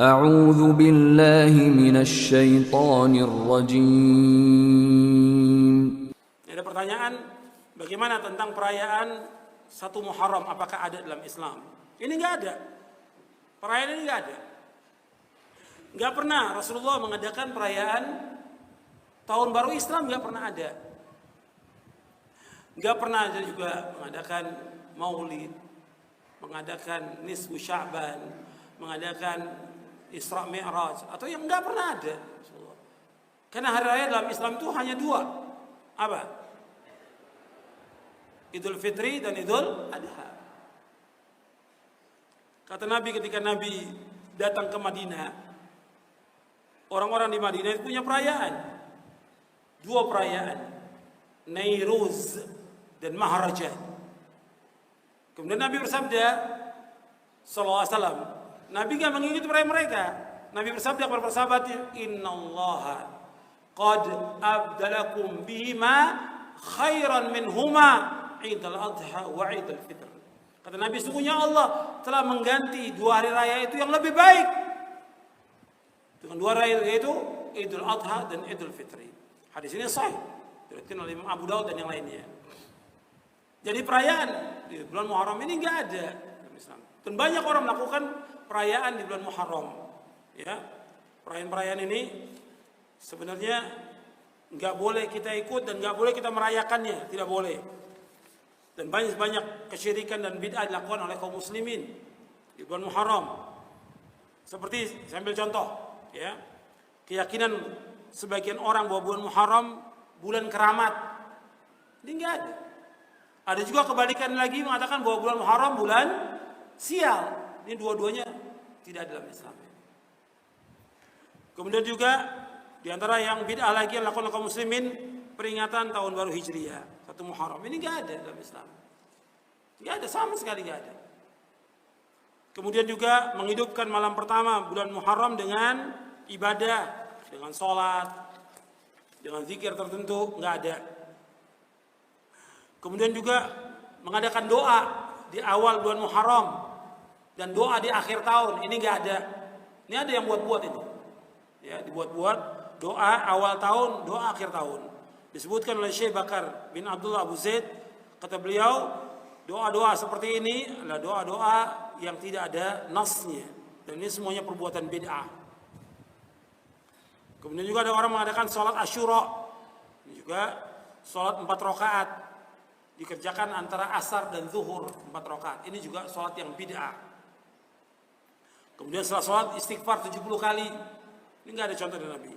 أعوذ بالله من الشيطان الرجيم. Ada pertanyaan, bagaimana tentang perayaan 1 Muharram? Apakah ada dalam Islam? Ini nggak ada. Perayaan ini nggak ada. Nggak pernah Rasulullah mengadakan perayaan Tahun Baru Islam, nggak pernah ada. Nggak pernah ada juga mengadakan Maulid, mengadakan Nisfu Sya'ban, mengadakan Isra Mi'raj, atau yang nggak pernah ada. Karena hari raya dalam Islam itu hanya 2. Apa? Idul Fitri dan Idul Adha. Kata Nabi ketika Nabi datang ke Madinah, orang-orang di Madinah itu punya perayaan. 2 perayaan, Nairuz dan Maharajan. Kemudian Nabi bersabda sallallahu alaihi wasallam, Nabi enggak mengikuti perayaan mereka. Nabi bersabda kepada para sahabat, "Innallaha qad abdalakum bihima khairan minhuma Idul Adha wa Idul Fitr." Kata Nabi, sungguhnya Allah telah mengganti 2 hari raya itu yang lebih baik dengan 2 hari raya itu Idul Adha dan Idul Fitri. Hadis ini sahih, diriwayatkan oleh Imam Abu Daud dan yang lainnya. Jadi perayaan di bulan Muharram ini enggak ada dalam Islam. Dan banyak orang melakukan perayaan di bulan Muharram. Ya, perayaan-perayaan ini sebenarnya nggak boleh kita ikut dan nggak boleh kita merayakannya, tidak boleh. Dan banyak kesyirikan dan bid'ah dilakukan oleh kaum muslimin di bulan Muharram. Seperti saya ambil contoh, ya, keyakinan sebagian orang bahwa bulan Muharram bulan keramat. Ini nggak ada. Ada juga kebalikan lagi mengatakan bahwa bulan Muharram bulan sial. Ini dua-duanya tidak dalam Islam. Kemudian juga di antara yang bid'ah lagi yang dilakukan oleh kaum muslimin, peringatan tahun baru Hijriah 1 Muharram. Ini enggak ada dalam Islam. Enggak ada, sama sekali enggak ada. Kemudian juga menghidupkan malam pertama bulan Muharram dengan ibadah, dengan sholat, dengan zikir tertentu, enggak ada. Kemudian juga mengadakan doa di awal bulan Muharram dan doa di akhir tahun, ini enggak ada. Ini ada yang buat-buat itu. Ya, dibuat-buat doa awal tahun, doa akhir tahun. Disebutkan oleh Syekh Bakar bin Abdullah Abu Zaid, kata beliau, doa-doa seperti ini adalah doa-doa yang tidak ada nasnya, dan ini semuanya perbuatan bid'ah. Kemudian juga ada orang mengadakan sholat Asyura, ini juga sholat 4 rakaat, dikerjakan antara asar dan zuhur 4 rakaat. Ini juga sholat yang bid'ah. Kemudian setelah sholat istighfar 70 kali. Ini enggak ada contoh dari Nabi.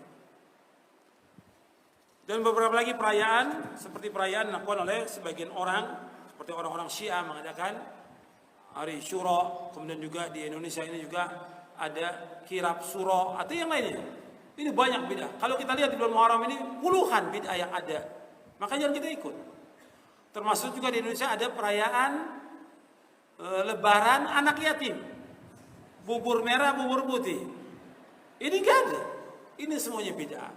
Dan beberapa lagi perayaan, seperti perayaan dilakukan oleh sebagian orang, seperti orang-orang Syiah mengadakan hari Syuro. Kemudian juga di Indonesia ini juga ada kirab Suro atau yang lainnya. Ini banyak bid'ah. Kalau kita lihat di bulan Muharram ini puluhan bid'ah yang ada. Makanya kita ikut. Termasuk juga di Indonesia ada perayaan lebaran anak yatim. Bubur merah, bubur putih. Ini enggak ada. Ini semuanya bid'ah.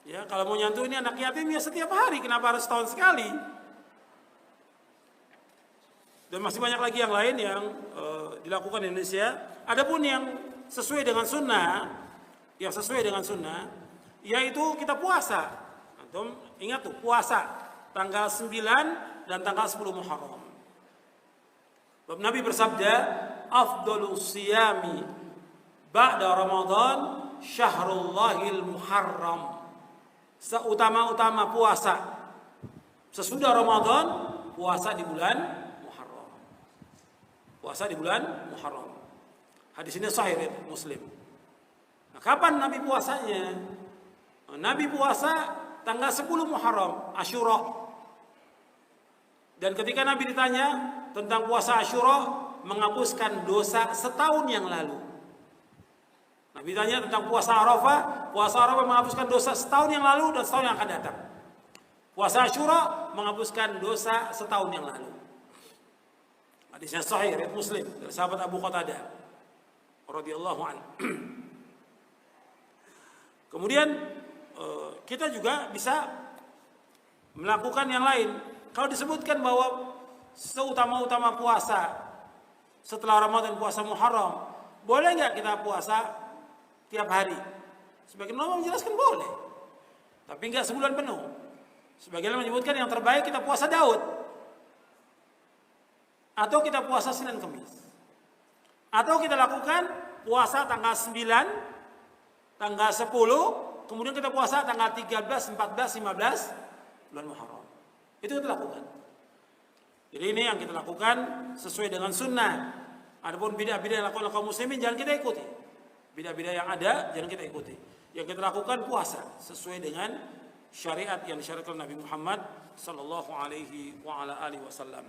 Ya, kalau mau nyantu ini anak yatim ya setiap hari, kenapa harus setahun sekali? Dan masih banyak lagi yang lain yang dilakukan di Indonesia. Adapun yang sesuai dengan sunnah, yaitu kita puasa. Antum ingat tuh, puasa tanggal 9 dan tanggal 10 Muharram. Sebab Nabi bersabda, afdhalus siyami ba'da Ramadan syahrullahil Muharram. Seutama-utama puasa sesudah Ramadan, puasa di bulan Muharram. Puasa di bulan Muharram. Hadis ini sahih riwayat Muslim. Nah, kapan Nabi puasanya? Nabi puasa tanggal 10 Muharram, Asyura. Dan ketika Nabi ditanya tentang puasa Asyura, menghapuskan dosa setahun yang lalu. Nabi tanya tentang puasa Arafah menghapuskan dosa setahun yang lalu dan setahun yang akan datang. Puasa Asyura menghapuskan dosa setahun yang lalu. Hadisnya sahih riwayat Muslim dari sahabat Abu Qatadah radhiyallahu anhu. Kemudian kita juga bisa melakukan yang lain. Kalau disebutkan bahwa seutama-utama puasa setelah Ramadan puasa Muharram, Boleh nggak kita puasa tiap hari? Sebagian ulama menjelaskan boleh, tapi nggak sebulan penuh. Sebagian menyebutkan yang terbaik kita puasa Daud, atau kita puasa Senin Kamis, atau kita lakukan puasa tanggal 9, tanggal 10, kemudian kita puasa tanggal 13, 14, 15 bulan Muharram. Itu kita lakukan. Jadi ini yang kita lakukan sesuai dengan sunnah. Adapun bidah-bidah yang dilakukan kaum muslimin jangan kita ikuti. Bidah-bidah yang ada jangan kita ikuti. Yang kita lakukan puasa sesuai dengan syariat yang disyariatkan Nabi Muhammad sallallahu alaihi wa ala alihi wasallam.